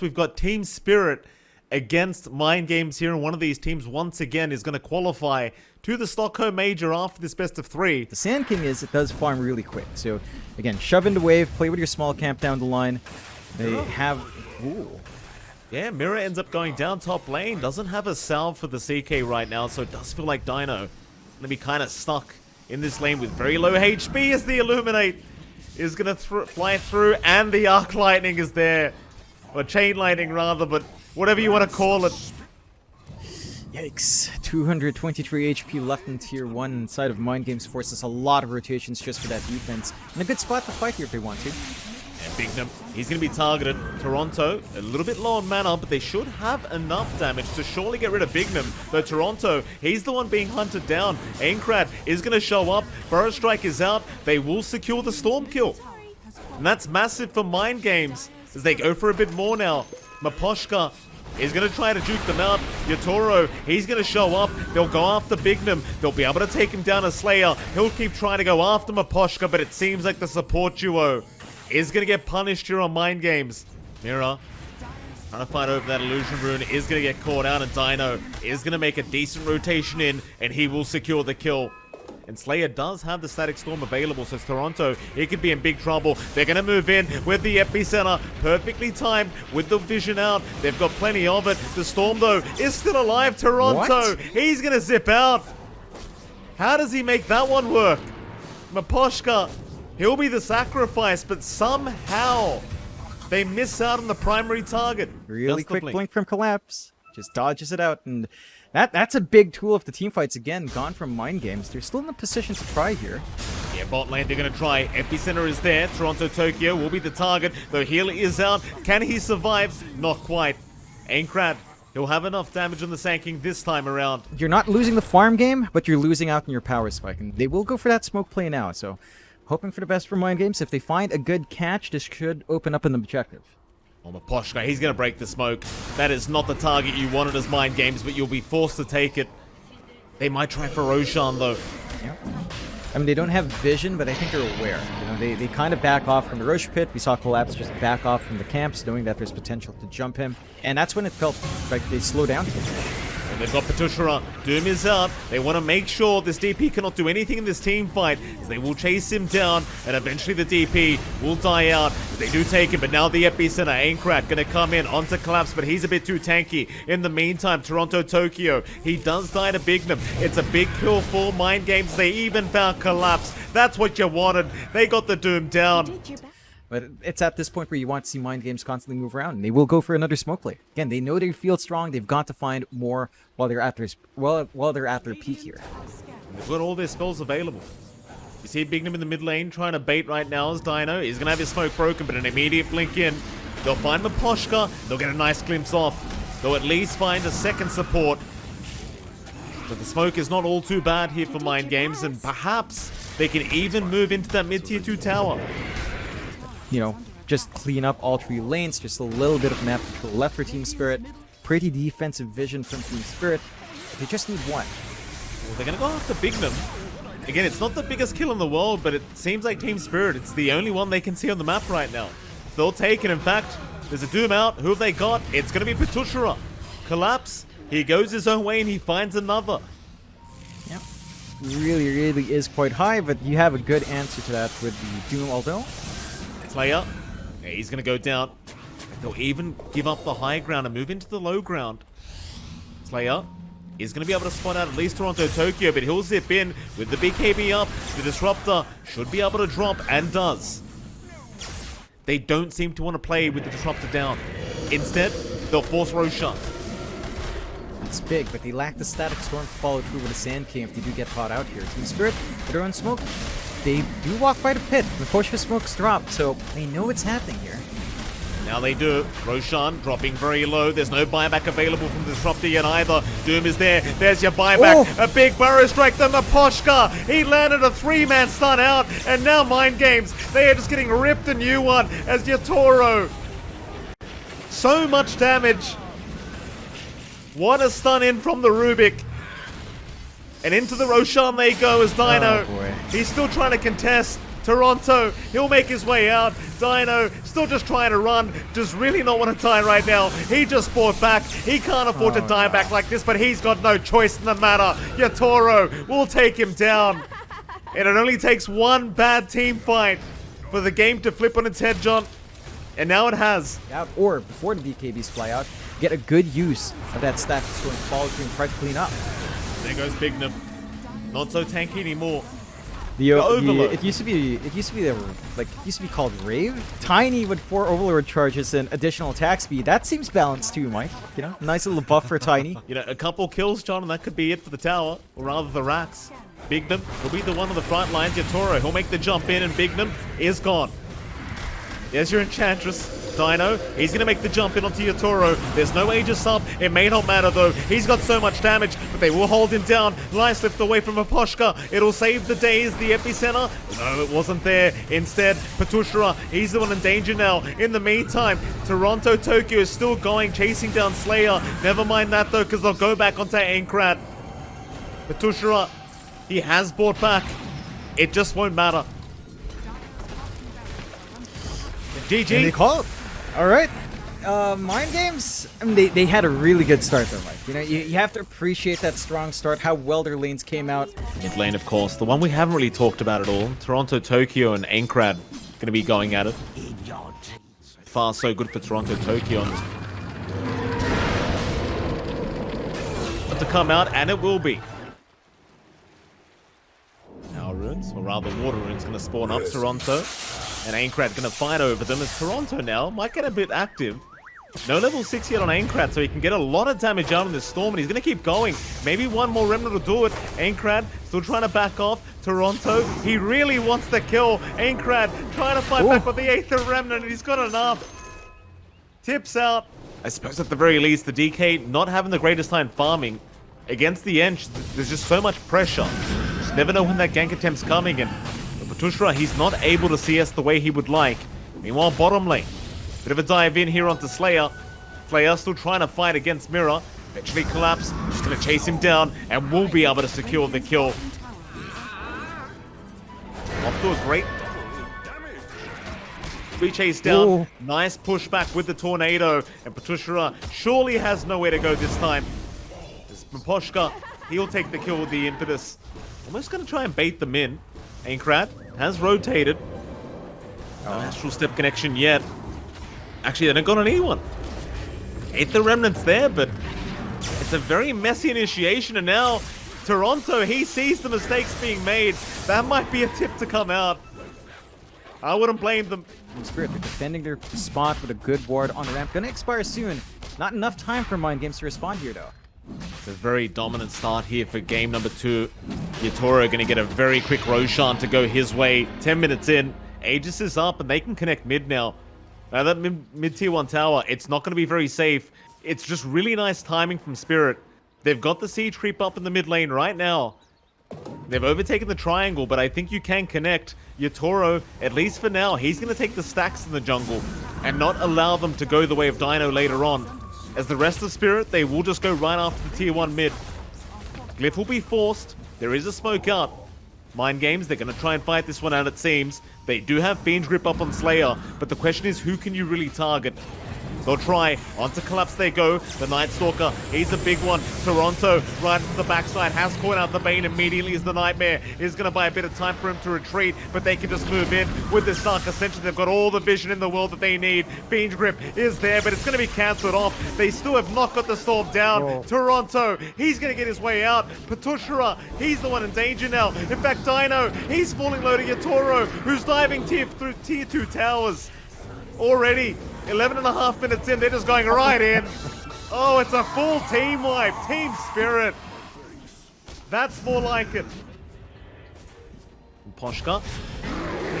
we've got Team Spirit against Mind Games here, and one of these teams once again is going to qualify to the Stockholm Major after this best of 3. The Sand King is, it does farm really quick. So, again, shove into wave, play with your small camp down the line. They have... Ooh. Yeah, Mira ends up going down top lane. Doesn't have a salve for the CK right now, so it does feel like Dino going to be kind of stuck in this lane with very low HP as the Illuminate is going to fly through, and the Arc Lightning is there. Or Chain Lightning, rather, but whatever you want to call it. Yikes. 223 HP left in Tier 1 inside of Mind Games forces a lot of rotations just for that defense. And a good spot to fight here if they want to. And Bignum, he's going to be targeted. Toronto, a little bit low on mana, but they should have enough damage to surely get rid of Bignum. But Toronto, he's the one being hunted down. Aincrad is going to show up. Burrow Strike is out. They will secure the Storm kill. And that's massive for Mind Games as they go for a bit more now. Maposhka is going to try to juke them out. Yatoro, he's going to show up. They'll go after Bignum. They'll be able to take him down as Slayer. He'll keep trying to go after Maposhka, but it seems like the support duo is going to get punished here on Mind Games. Mira trying to fight over that Illusion Rune is going to get caught out, and Dino is going to make a decent rotation in, and he will secure the kill. And Slayer does have the Static Storm available, so Toronto, he could be in big trouble. They're going to move in with the Epicenter, perfectly timed with the vision out. They've got plenty of it. The Storm, though, is still alive. Toronto, he's going to zip out. How does he make that one work? Maposhka, he'll be the sacrifice, but somehow they miss out on the primary target. Really quick blink from Collapse. Just dodges it out, and that's a big tool if the team fights again gone from Mind Games. They're still in a position to try here. Yeah, bot lane, they're going to try. Epicenter is there. Toronto Tokyo will be the target. The healer is out. Can he survive? Not quite. Aincrad, he'll have enough damage on the Sand King this time around. You're not losing the farm game, but you're losing out in your power spike. And they will go for that smoke play now, so hoping for the best for Mind Games. If they find a good catch, this should open up an objective. Oh, Maposhka, he's going to break the smoke. That is not the target you wanted as Mind Games, but you'll be forced to take it. They might try for Roshan, though. Yep. I mean, they don't have vision, but I think they're aware. You know, they kind of back off from the Roche pit. We saw Collapse just back off from the camps, knowing that there's potential to jump him. And that's when it felt like they slowed down. And they've got Patushara. Doom is out. They want to make sure this DP cannot do anything in this team fight, as they will chase him down, and eventually the DP will die out. They do take him, but now the Epicenter, Aincrad, going to come in onto Collapse, but he's a bit too tanky. In the meantime, Toronto Tokyo, he does die to Bignum. It's a big kill for Mind Games. They even found Collapse. That's what you wanted. They got the Doom down. But it's at this point where you want to see Mind Games constantly move around, and they will go for another smoke play. Again, they know they feel strong. They've got to find more while they're at their peak here. They've got all their spells available. You see Bignum in the mid lane trying to bait right now as Dino. He's going to have his smoke broken, but an immediate blink in. They'll find Maposhka. They'll get a nice glimpse off. They'll at least find a second support. But the smoke is not all too bad here for Mind Games, and perhaps they can even move into that mid-tier 2 tower. You know, just clean up all 3 lanes, just a little bit of map control left for Team Spirit. Pretty defensive vision from Team Spirit. They just need one. Well, they're going to go after Bignum. Again, it's not the biggest kill in the world, but it seems like Team Spirit, it's the only one they can see on the map right now. They'll take it. In fact, there's a Doom out. Who have they got? It's going to be Patushara. Collapse. He goes his own way and he finds another. Yep. Really is quite high, but you have a good answer to that with the Doom, although Slayer, yeah, he's going to go down. They'll even give up the high ground and move into the low ground. Slayer is going to be able to spot out at least Toronto Tokyo, but he'll zip in with the BKB up. The Disruptor should be able to drop, and does. They don't seem to want to play with the Disruptor down. Instead, they'll force Roshan. It's big, but they lack the Static Storm to follow through with a Sand King if they do get caught out here. Team Spirit, they're on smoke. They do walk by the pit. The push for smokes drop, so they know what's happening here. Now they do. Roshan dropping very low. There's no buyback available from the Disruptor yet either. Doom is there. There's your buyback. Oh. A big Burrow Strike. The Maposhka. He landed a 3-man stun out. And now Mind Games, they are just getting ripped a new one as Yatoro. So much damage. What a stun in from the Rubik. And into the Roshan they go as Dino. Oh boy. He's still trying to contest. Toronto, he'll make his way out. Dino still just trying to run, does really not want to die right now. He just fought back. He can't afford to die back like this, but he's got no choice in the matter. Yatoro will take him down. And it only takes one bad team fight for the game to flip on its head, John. And now it has. Yeah, or before the BKBs fly out, get a good use of that stack that's going to follow through and try to clean up. There goes Bignum. Not so tanky anymore. The Overload. it used to be called Rave. Tiny with 4 Overlord charges and additional attack speed. That seems balanced too, Mike. You know, nice little buff for Tiny. You know, a couple kills, John, and that could be it for the tower, or rather the racks. Bignum will be the one on the front lines. Yatoro, he'll make the jump in, and Bignum is gone. There's your Enchantress. Dino, he's going to make the jump in onto Yatoro. There's no Aegis up. It may not matter, though. He's got so much damage, but they will hold him down. Nice lift away from Aposhka. It'll save the days, the epicenter. No, it wasn't there. Instead, Patushra, he's the one in danger now. In the meantime, Toronto Tokyo is still going, chasing down Slayer. Never mind that, though, because they'll go back onto Aincrad. Patushra, he has brought back. It just won't matter. GG. And they call it. All right. Mind Games, I mean, they had a really good start though, Mike. You know, you have to appreciate that strong start, how well their lanes came out. Mid lane, of course, the one we haven't really talked about at all. Toronto Tokyo and Aincrad going to be going at it. So far, so good for Toronto Tokyo. But to come out, and it will be. Power runes, or rather water runes, going to spawn up Toronto. And Aincrad going to fight over them as Toronto now might get a bit active. No level 6 yet on Aincrad, so he can get a lot of damage out in this storm, and he's going to keep going. Maybe one more Remnant will do it. Aincrad still trying to back off. Toronto, he really wants the kill. Aincrad trying to fight back with the 8th Remnant, and he's got enough. Tips out. I suppose at the very least, the DK not having the greatest time farming. Against the Ench, there's just so much pressure. Just never know when that gank attempt's coming, and Patushra, he's not able to CS the way he would like. Meanwhile, bottom lane. Bit of a dive in here onto Slayer. Slayer still trying to fight against Mirror. Eventually collapse. Just going to chase him down and will be able to secure the kill. Off to a great re-chase down. Ooh. Nice pushback with the tornado. And Patushra surely has nowhere to go this time. This Maposhka, he'll take the kill with the impetus. Almost going to try and bait them in. Aincrad has rotated. No astral step connection yet. Actually, they don't got anyone. 8th Remnant's there, but it's a very messy initiation, and now Toronto, he sees the mistakes being made. That might be a tip to come out. I wouldn't blame them. Spirit, they're defending their spot with a good ward on the ramp. Gonna expire soon. Not enough time for Mind Games to respond here, though. It's a very dominant start here for game number 2. Yatoro going to get a very quick Roshan to go his way. 10 minutes in. Aegis is up and they can connect mid now. Now that mid tier 1 tower, it's not going to be very safe. It's just really nice timing from Spirit. They've got the siege creep up in the mid lane right now. They've overtaken the triangle, but I think you can connect. Yatoro, at least for now, he's going to take the stacks in the jungle and not allow them to go the way of Dino later on. As the rest of Spirit, they will just go right after the tier 1 mid. Glyph will be forced. There is a smoke out. Mind Games, they're going to try and fight this one out, it seems. They do have Fiend's Grip up on Slayer, but the question is, who can you really target? They'll try. Onto Collapse they go. The Night Stalker, he's a big one. Toronto, right to the backside, has caught out the Bane immediately as the Nightmare is going to buy a bit of time for him to retreat, but they can just move in with this Dark Ascension. They've got all the vision in the world that they need. Fiend's Grip is there, but it's going to be cancelled off. They still have not got the storm down. Whoa. Toronto, he's going to get his way out. Patushra, he's the one in danger now. In fact, Dino, he's falling low to Yatoro, who's diving through tier 2 towers. Already 11.5 minutes in, they're just going right in. Oh, it's a full team wipe. Team Spirit. That's more like it. Poshka.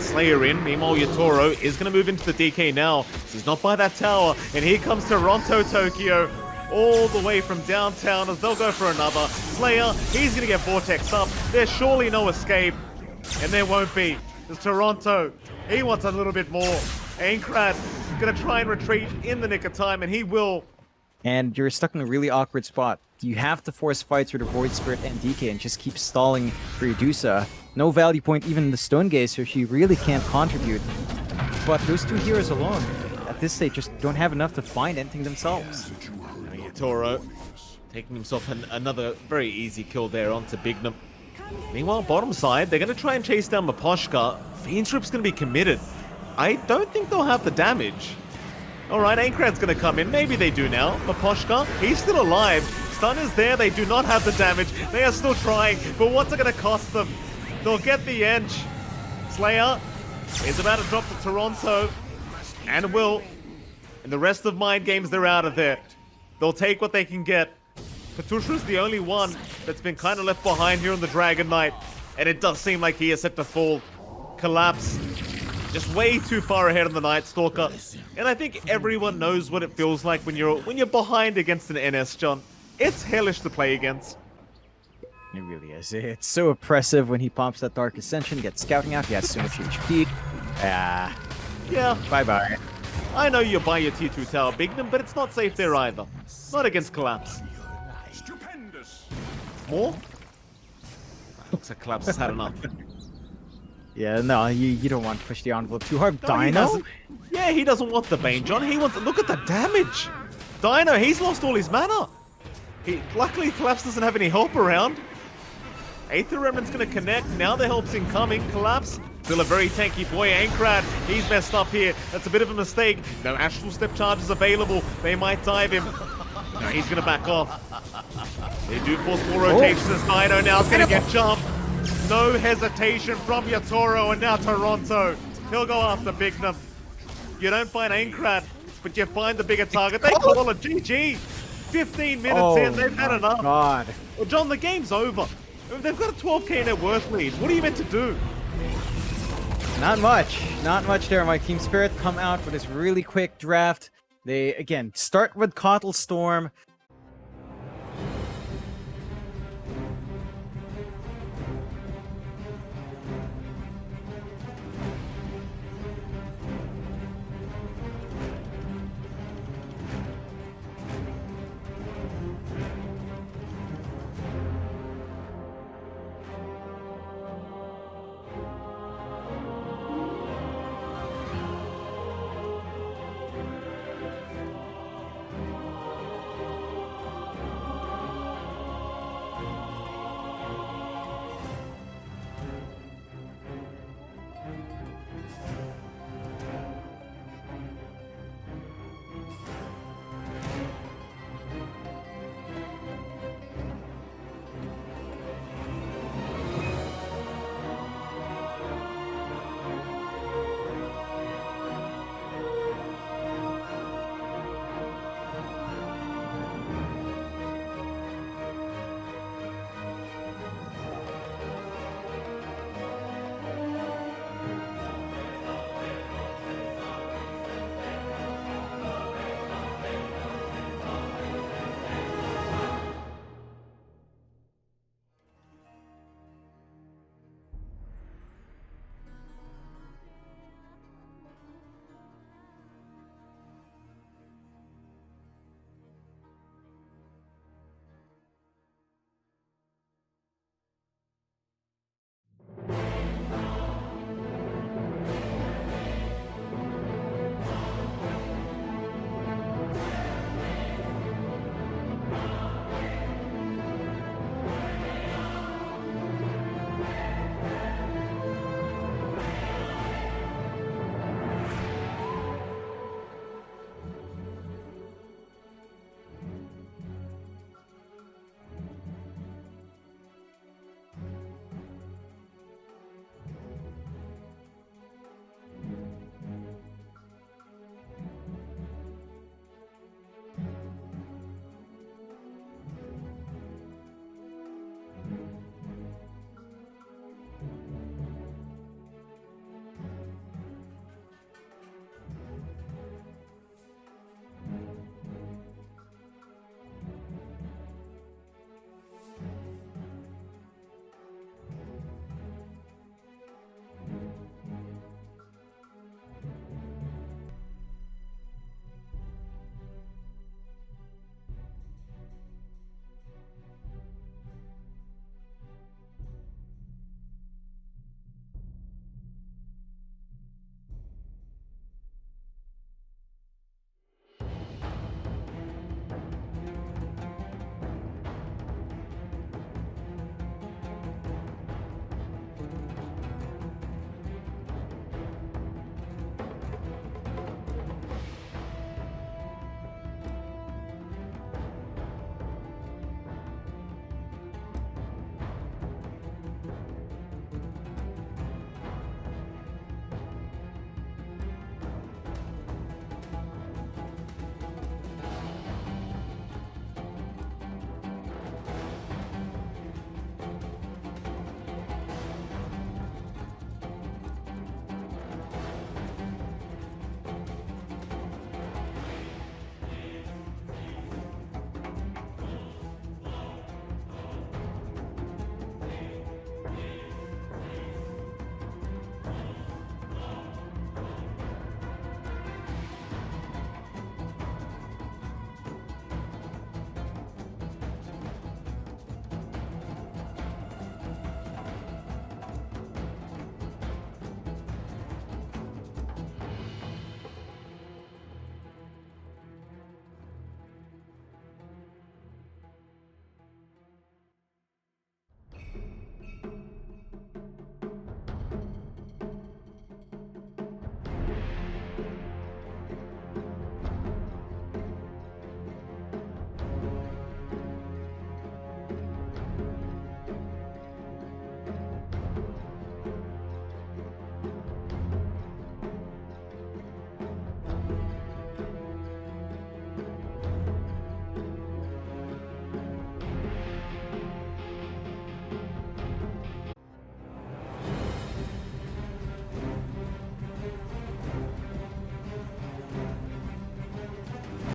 Slayer in. Meanwhile, Yatoro is going to move into the DK now. He's not by that tower. And here comes Toronto Tokyo. All the way from downtown as they'll go for another. Slayer, he's going to get Vortex up. There's surely no escape. And there won't be. There's Toronto. He wants a little bit more. Aincrad gonna try and retreat in the nick of time, and he will. And you're stuck in a really awkward spot. you have to force fights with a Void Spirit and DK and just keep stalling for Medusa. No value point even in the Stone Gaze, so she really can't contribute. But those two heroes alone, at this stage, just don't have enough to find anything themselves. Toro taking himself another very easy kill there onto Bignum. Meanwhile, bottom side, they're going to try and chase down Maposhka. Fiendstrip's going to be committed. I don't think they'll have the damage. Alright, Ainkrad's going to come in. Maybe they do now. Maposhka, he's still alive. Stun is there. They do not have the damage. They are still trying. But what's it going to cost them? They'll get the edge. Slayer is about to drop to Toronto. And will. And the rest of Mind Games, they're out of there. They'll take what they can get. Katusha's the only one that's been kind of left behind here on the Dragon Knight. And it does seem like he is set to fall. Collapse. Just way too far ahead on the Night Stalker. And I think everyone knows what it feels like when you're behind against an NS, John. It's hellish to play against. It really is. It's so oppressive when he pops that Dark Ascension, gets scouting out, he has so much HP. Yeah. Bye-bye. I know you're by your tier 2 tower, Bignum, but it's not safe there either. Not against Collapse. More? Looks like Collapse has had enough. Yeah, no, you don't want to push the envelope too hard. No, Dino? He doesn't want the Bane, John. He wants... Look at the damage. Dino, he's lost all his mana. Luckily, Collapse doesn't have any help around. Aether Remnant's going to connect. Now the help's incoming. Collapse, still a very tanky boy. Aincrad, he's messed up here. That's a bit of a mistake. No Astral Step charges available. They might dive him. No, he's going to back off. They do force more rotations as Dino now is going to get jumped. No hesitation from Yatoro, and now Toronto. He'll go after Bignum. You don't find Aincrad, but you find the bigger target. They call it GG. 15 minutes in, they've had enough. God. Well, John, the game's over. They've got a 12k net worth lead. What are you meant to do? Not much. Not much there. My Team Spirit come out with this really quick draft. They, again, start with Cottle Storm.